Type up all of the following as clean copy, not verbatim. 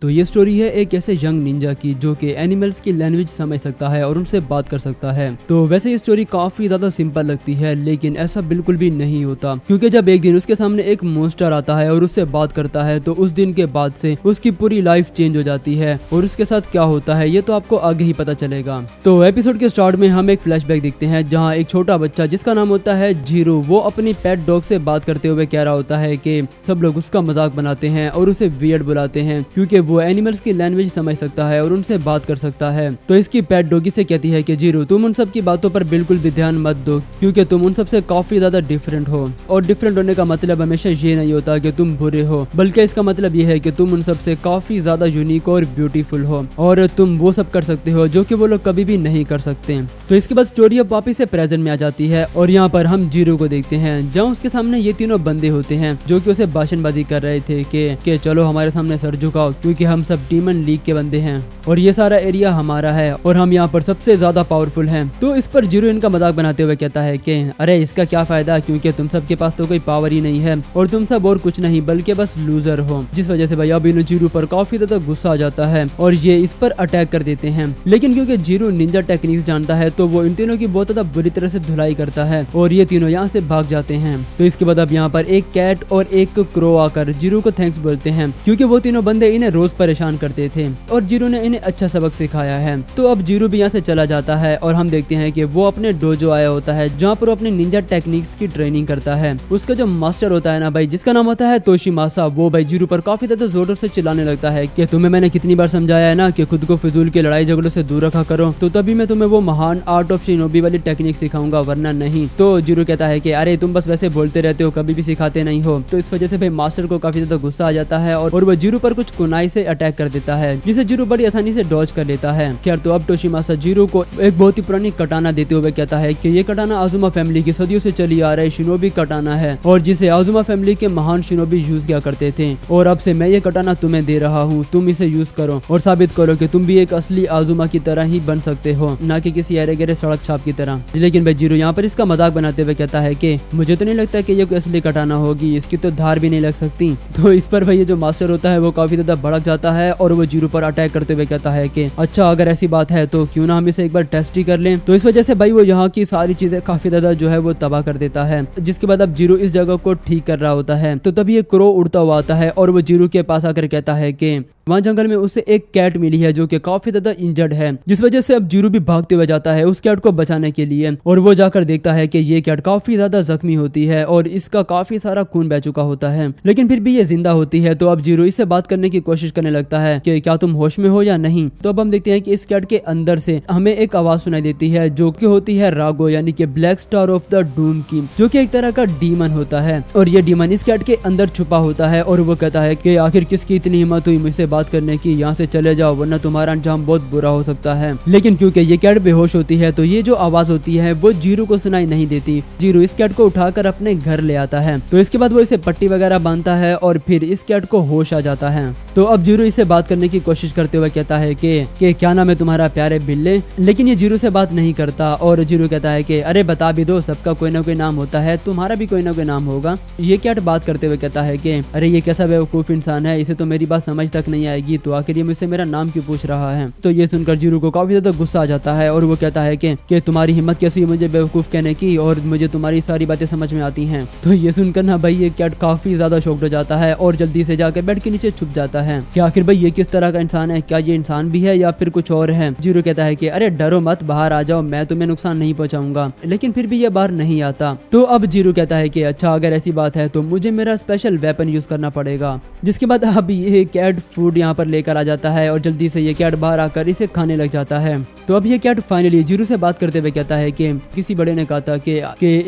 तो ये स्टोरी है एक ऐसे यंग निंजा की जो कि एनिमल्स की लैंग्वेज समझ सकता है और उनसे बात कर सकता है। तो वैसे ये स्टोरी काफी ज्यादा सिंपल लगती है, लेकिन ऐसा बिल्कुल भी नहीं होता, क्योंकि जब एक दिन उसके सामने एक मॉन्स्टर आता है और उससे बात करता है तो उस दिन के बाद से उसकी पूरी लाइफ चेंज हो जाती है। और उसके साथ क्या होता है ये तो आपको आगे ही पता चलेगा। तो एपिसोड के स्टार्ट में हम एक फ्लैशबैक देखते हैं जहाँ एक छोटा बच्चा जिसका नाम होता है जीरो, वो अपनी पेट डॉग से बात करते हुए कह रहा होता है कि सब लोग उसका मजाक बनाते हैं और उसे वियर्ड बुलाते हैं क्योंकि वो एनिमल्स की लैंग्वेज समझ सकता है और उनसे बात कर सकता है। तो इसकी पेट डॉगी से कहती है कि जीरो, तुम उन सब की बातों पर बिल्कुल भी ध्यान मत दो क्योंकि तुम उन सब से काफी ज्यादा डिफरेंट हो। और डिफरेंट होने का मतलब हमेशा ये नहीं होता कि तुम बुरे हो, बल्कि इसका मतलब ये है कि तुम उन सब से काफी ज्यादा यूनिक और ब्यूटीफुल हो और तुम वो सब कर सकते हो जो कि वो लोग कभी भी नहीं कर सकते। तो इसके बाद स्टोरी अब वापिस से प्रेजेंट में आ जाती है और यहाँ पर हम जीरो को देखते हैं जहाँ उसके सामने ये तीनों बंदे होते हैं जो कि उसे भाषणबाजी कर रहे थे कि चलो हमारे सामने सर झुकाओ क्योंकि हम सब डीमन लीग के बंदे हैं और ये सारा एरिया हमारा है और हम यहाँ पर सबसे ज्यादा पावरफुल हैं। तो इस पर जीरो इनका मजाक बनाते हुए कहता है कि अरे इसका क्या फायदा क्योंकि तुम सबके पास तो कोई पावर ही नहीं है और तुम सब और कुछ नहीं बल्कि बस लूजर हो। जिस वजह से भैया अभी जीरो पर काफी ज्यादा गुस्सा आ जाता है और ये इस पर अटैक कर देते हैं। लेकिन क्योंकि जीरो निंजा टेक्निक्स जानता है तो वो इन तीनों की बहुत ज्यादा बुरी तरह से धुलाई करता है और ये तीनों यहाँ से भाग जाते हैं। तो इसके बाद अब यहाँ पर एक कैट और एक क्रो आकर जीरो को थैंक्स बोलते हैं क्योंकि वो तीनों बंदे इन्हें रोज परेशान करते थे और जीरो ने इन्हें अच्छा सबक सिखाया है। तो अब जीरो भी यहाँ से चला जाता है और हम देखते हैं कि वो अपने डोजो आया होता है जहाँ पर वो अपने निंजा टेक्निक्स की ट्रेनिंग करता है। उसका जो मास्टर होता है ना भाई, जिसका नाम होता है तोशिमासा, वो भाई जीरो पर काफी ज्यादा जोर से चिल्लाने लगता है कि तुम्हें मैंने कितनी बार समझाया है ना कि खुद को फिजूल की लड़ाई झगड़ों से दूर रखा करो, तो तभी मैं तुम्हें वो महान आर्ट ऑफ शिनोबी वाली टेक्निक सिखाऊंगा वरना नहीं। तो जीरो कहता है कि अरे तुम बस वैसे बोलते रहते हो, कभी भी सिखाते नहीं हो। तो इस वजह से भाई मास्टर को काफी ज्यादा गुस्सा आ जाता है और वो जीरो पर कुछ कुनाई से अटैक कर देता है जिसे जीरो बड़ी आसानी से डॉज कर लेता है। खैर तो अब तोशिमासा जीरो को एक बहुत ही पुरानी कटाना देते हुए कहता है कि ये कटाना आजुमा फैमिली की सदियों से चली आ रही शिनोबी कटाना है और जिसे आजुमा फैमिली के महान शिनोबी यूज किया करते थे और अब से मैं ये कटाना तुम्हें दे रहा हूँ, तुम इसे यूज करो और साबित करो कि तुम भी एक असली आजुमा की तरह ही बन सकते हो, ना कि किसी अरे गहरे सड़क छाप की तरह। लेकिन भाई जीरो यहाँ पर इसका मजाक बनाते हुए कहता है कि मुझे तो नहीं लगता कि ये कोई असली कटाना होगी, इसकी तो धार भी नहीं लग सकती। तो इस पर भाई ये जो मास्टर होता है वो काफी ज्यादा भड़क जाता है और वो जीरो पर अटैक करते हुए कहता है कि अच्छा अगर ऐसी बात है तो क्यों ना हम इसे एक बार टेस्ट ही कर लें। तो इस वजह से भाई वो यहाँ की सारी चीजें काफी ज्यादा जो है वो तबाह कर देता है। जिसके बाद अब जीरो इस जगह को ठीक कर रहा होता है तो तभी एक क्रो उड़ता हुआ आता है और वो जीरो के पास आकर कहता है कि वहाँ जंगल में उसे एक कैट मिली है जो कि काफी ज्यादा इंजर्ड है, जिस वजह से अब जीरो भी भागते हुए जाता है उस कैट को बचाने के लिए और वो जाकर देखता है कि ये कैट काफी ज्यादा जख्मी होती है और इसका काफी सारा खून बह चुका होता है, लेकिन फिर भी ये जिंदा होती है। तो अब जीरो इससे बात करने की कोशिश करने लगता है कि क्या तुम होश में हो या नहीं। तो अब हम देखते हैं कि इस कैट के अंदर से हमें एक आवाज सुनाई देती है जो कि होती है रागो यानी कि black star of the doom की, जो कि एक तरह का डीमन होता है और ये डीमन इस कैट के अंदर छुपा होता है और वो कहता है कि आखिर किसकी इतनी हिम्मत हुई मुझसे बात करने की, यहाँ से चले जाओ वरना तुम्हारा अंजाम बहुत बुरा हो सकता है। लेकिन क्योंकि ये कैट बेहोश होती है तो ये जो आवाज होती है वो जीरो को सुनाई नहीं देती। जीरो इस कैट को उठाकर अपने घर ले आता है। तो इसके बाद वो इसे पट्टी वगैरह बांधता है और फिर इस कैट को होश आ जाता है। तो अब जीरो इसे बात करने की कोशिश करते हुए कहता है कि क्या नाम है तुम्हारा प्यारे बिल्ले, लेकिन ये जीरो से बात नहीं करता और जीरो कहता है कि अरे बता भी दो, सबका कोई ना कोई नाम होता है, तुम्हारा भी कोई ना कोई नाम होगा। ये कैट बात करते हुए कहता है कि अरे ये कैसा बेवकूफ इंसान है, इसे तो मेरी बात समझ तक नहीं आएगी, तो आखिर ये मुझसे मेरा नाम क्यों पूछ रहा है। तो ये सुनकर जीरो को काफी ज्यादा गुस्सा आ जाता है और वो कहता है कि तुम्हारी हिम्मत कैसी है मुझे बेवकूफ कहने की और मुझे तुम्हारी सारी बातें समझ में आती हैं। तो ये सुनकर ना भाई ये कैट काफी ज्यादा शॉक्ड हो जाता है और जल्दी से जाकर बेड के नीचे छुप जाता है कि आखिर भाई ये किस तरह का इंसान है, क्या ये इंसान भी है या फिर कुछ और है। जीरो कहता है कि अरे डरो मत, बाहर आ जाओ, मैं तुम्हें नुकसान नहीं पहुंचाऊंगा। लेकिन फिर भी ये बाहर नहीं आता। तो अब जीरो कहता है कि अच्छा अगर ऐसी बात है तो मुझे मेरा स्पेशल वेपन यूज करना पड़ेगा। जिसके बाद अब ये कैट फूड यहाँ पर लेकर आ जाता है और जल्दी से ये कैट बाहर आकर इसे खाने लग जाता है। तो अब ये कैट फाइनली जीरो से बात करते हुए कहता है कि किसी बड़े ने कहा था कि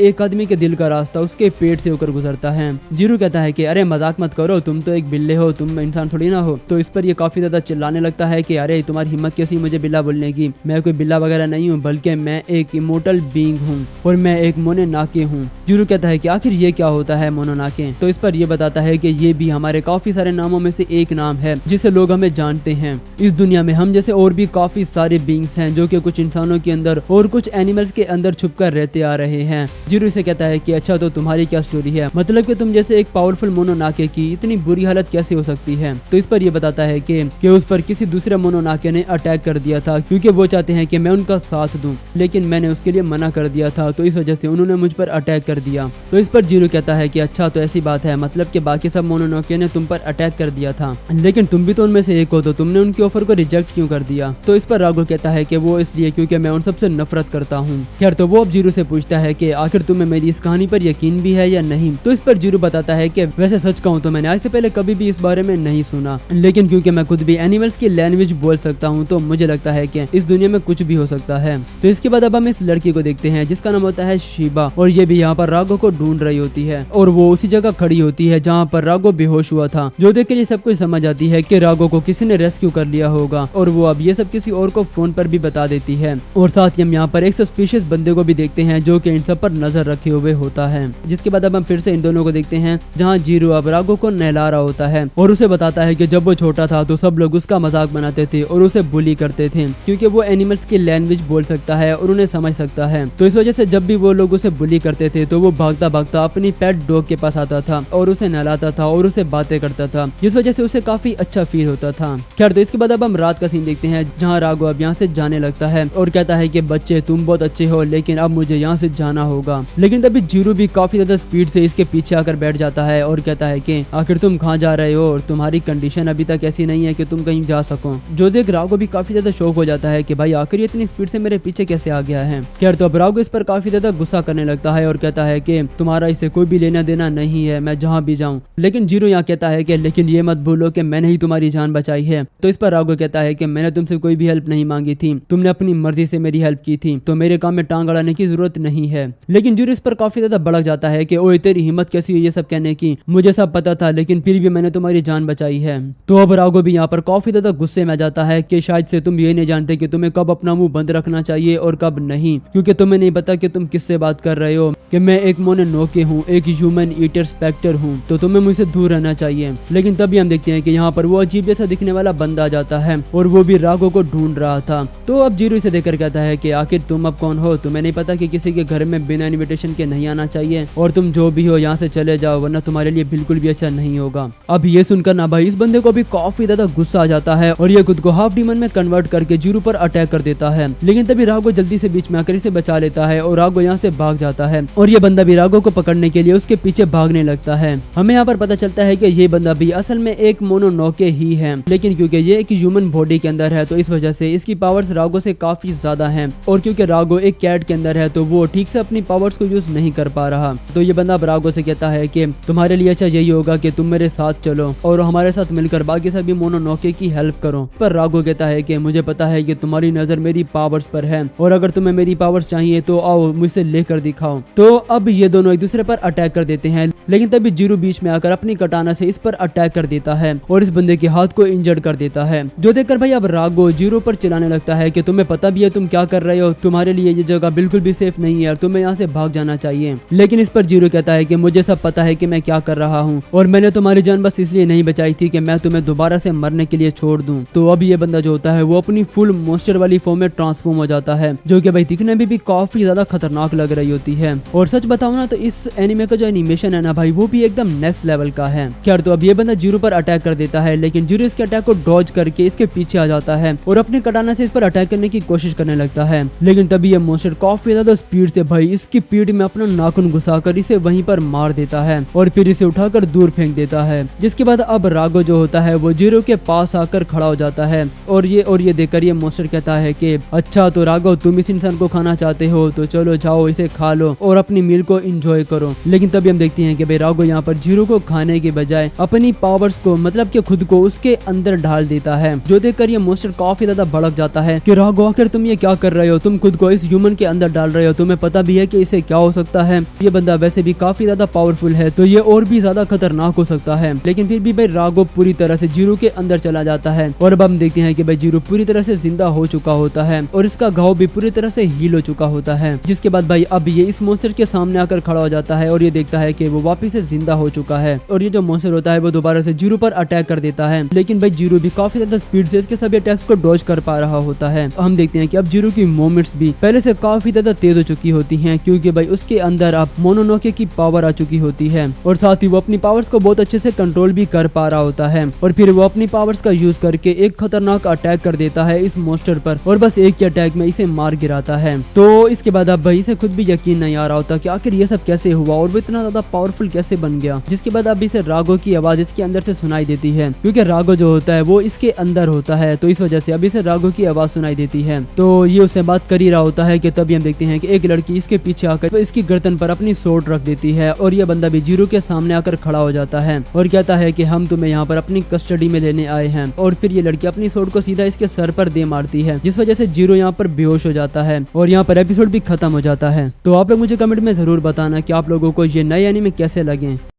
एक आदमी के दिल का रास्ता उसके पेट से होकर गुजरता है। जीरो कहता है कि अरे मजाक मत करो, तुम तो एक बिल्ले हो, तुम इंसान थोड़ी ना हो। तो इस पर ये काफी ज्यादा चिल्लाने लगता है कि अरे तुम्हारी हिम्मत कैसी मुझे बिल्ला बोलने की, मैं कोई बिल्ला वगैरह नहीं हूँ बल्कि मैं एक इमोर्टल बीइंग हूँ और मैं एक मोनोनाके हूँ। जीरो कहता है कि आखिर ये क्या होता है मोनोनाके। तो इस पर ये बताता है कि ये भी हमारे काफी सारे नामों में से एक नाम है जिसे लोग हमें जानते हैं। इस दुनिया में हम जैसे और भी काफी सारे बीइंग्स हैं जो कि कुछ इंसानों के अंदर और कुछ एनिमल्स के अंदर छुपकर रहते आ रहे हैं। जीरो से कहता है कि अच्छा तो तुम्हारी क्या स्टोरी है, मतलब कि तुम जैसे एक पावरफुल मोनोनाके की इतनी बुरी हालत कैसे हो सकती है। तो इस पर ये बताता है कि उस पर किसी दूसरे मोनोनाके ने अटैक कर दिया था, क्योंकि वो चाहते हैं कि मैं उनका साथ दूं, लेकिन मैंने उसके लिए मना कर दिया था, तो इस वजह से उन्होंने मुझ पर अटैक कर दिया। तो इस पर जीरो कहता है कि अच्छा, तो ऐसी बात है, मतलब कि बाकी सब मोनोनाके ने तुम पर अटैक कर दिया था, लेकिन तुम भी तो उनमें से एक हो, तो तुमने उनके ऑफर को रिजेक्ट क्यों कर दिया? तो इस पर राघव कहता है कि वो इसलिए क्योंकि मैं उन सबसे नफरत करता हूँ। खैर, तो वो अब जीरो से पूछता है कि आखिर तुम्हें मेरी इस कहानी पर यकीन भी है या नहीं? तो इस पर जीरो बताता है कि वैसे सच कहूँ तो मैंने आज से पहले कभी भी इस बारे में नहीं सुना, लेकिन क्योंकि मैं खुद भी एनिमल्स की लैंग्वेज बोल सकता हूँ तो मुझे लगता है कि इस दुनिया में कुछ भी हो सकता है। तो इसके बाद अब हम इस लड़की को देखते हैं जिसका नाम होता है शिबा, और ये भी यहाँ पर राघव को ढूंढ रही होती है, और वो उसी जगह खड़ी होती है जहाँ पर राघव बेहोश हुआ था, जो देख के ये सब कुछ समझ आती है कि राघव को किसी ने रेस्क्यू कर लिया होगा, और वो अब ये सब किसी और को फोन पर भी बता देती है। और साथ ही हम यहाँ पर एक सस्पिशियस बंदे को भी देखते हैं जो कि इन सब पर नजर रखे हुए होता है। जिसके बाद अब हम फिर से इन दोनों को देखते हैं जहाँ जीरो अब राघव को नहला रहा होता है और उसे बताता है कि जब वो छोटा था तो सब लोग उसका मजाक बनाते थे और उसे बुली करते थे, क्योंकि वो एनिमल्स की लैंग्वेज बोल सकता है और उन्हें समझ सकता है। तो इस वजह से जब भी वो लोग उसे बुली करते थे तो वो भागता भागता अपनी पेट डॉग के पास आता था और उसे नहलाता था और उसे बातें करता था, जिस वजह से उसे काफी अच्छा फील होता था। खैर, तो इसके बाद अब हम रात का सीन देखते हैं जहाँ राघव अब यहाँ से जाने लगता है और कहता है कि बच्चे तुम बहुत अच्छे हो, लेकिन अब मुझे यहाँ से जाना होगा। लेकिन तभी जीरो भी काफी ज्यादा स्पीड से इसके पीछे आकर बैठ जाता है और कहता है कि आखिर तुम कहाँ जा रहे हो और तुम्हारी कंडीशन अभी तक ऐसी नहीं है कि तुम कहीं जा सको। जो देख राघव भी काफी ज्यादा शौक हो जाता है कि भाई आखिर ये इतनी स्पीड से मेरे पीछे कैसे आ गया है। खैर, तो अब राघव इस पर काफी ज्यादा गुस्सा करने लगता है और कहता है कि तुम्हारा इसे कोई भी लेना देना नहीं है, मैं जहाँ भी जाऊँ। लेकिन जीरो यहाँ कहता है कि लेकिन ये मत भूलो कि मैंने ही तुम्हारी जान बचाई है। तो इस पर राघव कहता है कि मैंने तुमसे कोई भी हेल्प नहीं मांगी थी, तुमने अपनी मर्जी से मेरी हेल्प की थी, तो मेरे काम में टांग अड़ाने की जरूरत नहीं है। लेकिन जीरो इस पर काफी ज्यादा भड़क जाता है कि ओए तेरी हिम्मत कैसी हुई ये सब कहने की, मुझे सब पता था लेकिन फिर भी मैंने तुम्हारी जान बचाई है। तो अब राघव भी यहाँ पर काफी ज्यादा गुस्से में आ जाता है कि शायद से तुम ये नहीं जानते कि तुम्हें कब अपना मुंह बंद रखना चाहिए और कब नहीं, क्योंकि तुम्हें नहीं पता कि तुम किससे बात कर रहे हो, कि मैं एक मोनोनोके हूँ, एक ह्यूमन ईटर स्पेक्टर हूँ, तो तुम्हें मुझसे दूर रहना चाहिए। लेकिन तभी हम देखते हैं कि यहाँ पर वो अजीब जैसा दिखने वाला बंदा आ जाता है और वो भी राघव को ढूंढ रहा था। तो अब जीरो इसे देखकर कहता है कि आखिर तुम अब कौन हो, तुम्हें नहीं पता कि किसी के घर में बिना इनविटेशन के नहीं आना चाहिए, और तुम जो भी हो यहाँ से चले जाओ वरना तुम्हारे लिए बिल्कुल भी अच्छा नहीं होगा। अब ये सुनकर ना भाई इस बंदे को भी काफी ज्यादा गुस्सा आ जाता है और ये खुद को हाफ डीमन में कन्वर्ट करके जीरो पर अटैक कर देता है। लेकिन तभी राघव जल्दी से बीच में आकर इसे बचा लेता है और राघव यहाँ से भाग जाता है और ये बंदा भी राघव को पकड़ने के लिए उसके पीछे भागने लगता है। हमें यहाँ पर पता चलता है कि ये बंदा भी असल में एक मोनोनोके ही है, लेकिन क्योंकि ये एक ह्यूमन बॉडी के अंदर है तो इस वजह से इसकी पावर्स राघव से काफी ज्यादा हैं, और क्योंकि राघव एक कैट के अंदर है तो वो ठीक से अपनी पावर्स को यूज नहीं कर पा रहा। तो ये बंदा राघव से कहता है कि तुम्हारे लिए अच्छा यही होगा कि तुम मेरे साथ चलो और हमारे साथ मिलकर बाकी सभी मोनोनोके की हेल्प करो। पर राघव कहता है कि मुझे पता है कि तुम्हारी नजर मेरी पावर्स पर है और अगर तुम्हें मेरी पावर्स चाहिए तो आओ मुझसे लेकर दिखाओ। तो अब ये दोनों एक दूसरे पर अटैक कर देते हैं, लेकिन तभी जीरो बीच में आकर अपनी कटाना से इस पर अटैक कर देता है और इस बंदे के हाथ को इंजर्ड कर देता है। जो देखकर भाई अब राघव जीरो पर चिल्लाने लगता है कि तुम्हें पता भी है तुम क्या कर रहे हो, तुम्हारे लिए ये जगह बिल्कुल भी सेफ नहीं है और तुम्हें यहाँ से भाग जाना चाहिए। लेकिन इस पर जीरो कहता है कि मुझे सब पता है कि मैं क्या कर रहा हूँ और मैंने तुम्हारी जान बस इसलिए नहीं बचाई थी कि मैं तुम्हें दोबारा से मरने के लिए छोड़ दूं। तो अब ये बंदा जो होता है वो अपनी फुल मॉन्स्टर वाली फॉर्म में ट्रांसफॉर्म हो जाता है, जो कि भाई दिखने में भी काफी ज्यादा खतरनाक लग रही होती है। और सच बताऊं ना तो इस एनिमे का जो एनिमेशन है ना भाई वो भी एकदम नेक्स्ट लेवल का है। खैर, तो अब ये बंदा जीरो पर अटैक कर देता है, लेकिन जीरो इसके अटैक को डॉज करके इसके पीछे आ जाता है और अपने कटाना से इस पर अटैक करने की कोशिश करने लगता है। लेकिन तभी ये मॉन्स्टर काफी ज्यादा स्पीड से भाई इसकी पीठ में अपना नाखून घुसाकर इसे वहीं पर मार देता है और फिर इसे उठाकर दूर फेंक देता है। जिसके बाद अब राघव जो होता है वो जीरो के पास आकर खड़ा हो जाता है और ये देखकर ये मॉन्स्टर कहता है कि अच्छा तो राघव तुम इस इंसान को खाना चाहते हो तो चलो जाओ इसे खा लो और अपनी मील को एंजॉय करो। लेकिन तभी हम देखते हैं कि भाई राघव यहाँ पर जीरो को खाने के बजाय अपनी पावर्स को मतलब कि खुद को उसके अंदर ढाल देता है, जो देखकर ये मॉन्स्टर काफी ज्यादा भड़क जाता है कि राघव आखिर तुम ये क्या कर रहे हो, तुम खुद को इस ह्यूमन के अंदर डाल रहे हो, तुम्हें पता भी है कि इसे क्या हो सकता है, ये बंदा वैसे भी काफी ज्यादा पावरफुल है तो ये और भी ज्यादा खतरनाक हो सकता है। लेकिन फिर भी भाई राघव पूरी तरह से जीरो के अंदर चला जाता है और अब हम देखते हैं कि भाई जीरो पूरी तरह से जिंदा हो चुका होता है और इसका घाव भी पूरी तरह से हील हो चुका होता है। जिसके बाद भाई अब ये इस मॉन्स्टर मॉन्स्टर के सामने आकर खड़ा हो जाता है और ये देखता है कि वो वापस से जिंदा हो चुका है और ये जो मॉन्स्टर होता है वो दोबारा से जीरो पर अटैक कर देता है। लेकिन भाई जीरो भी काफी ज्यादा स्पीड से इसके सभी अटैक्स को डॉज कर पा रहा होता है। हम देखते हैं कि अब जीरो की मूवमेंट्स भी पहले से काफी ज्यादा तेज हो चुकी होती हैं, क्योंकि भाई उसके अंदर अब मोनोनोके की पावर आ चुकी होती है और साथ ही वो अपनी पावर्स को बहुत अच्छे से कंट्रोल भी कर पा रहा होता है। और फिर वो अपनी पावर्स का यूज करके एक खतरनाक अटैक कर देता है इस मॉन्स्टर पर और बस एक ही अटैक में इसे मार गिराता है। तो इसके बाद अब भाई इसे खुद भी यकीन नहीं आ रहा होता कि आखिर ये सब कैसे हुआ और वो इतना ज्यादा पावरफुल कैसे बन गया। जिसके बाद अब इसे रागो की आवाज इसके अंदर से सुनाई देती है, क्योंकि रागो जो होता है वो इसके अंदर होता है, तो इस वजह से अब इसे रागो की आवाज सुनाई देती है। तो ये उससे बात कर ही रहा होता है कि तभी हम देखते हैं कि एक लड़की इसके पीछे आकर इसकी गर्दन पर अपनी सोट रख देती है और ये बंदा भी जीरो के सामने आकर खड़ा हो जाता है और कहता है कि हम तुम्हें यहाँ पर अपनी कस्टडी में लेने आए हैं। और फिर ये लड़की अपनी सोट को सीधा इसके सर पर दे मारती है, जिस वजह से जीरो यहाँ पर बेहोश हो जाता है और यहाँ पर एपिसोड भी खत्म हो जाता है। तो आप लोग मुझे कमेंट में जरूर बताना कि आप लोगों को ये नए एनीमे कैसे लगे।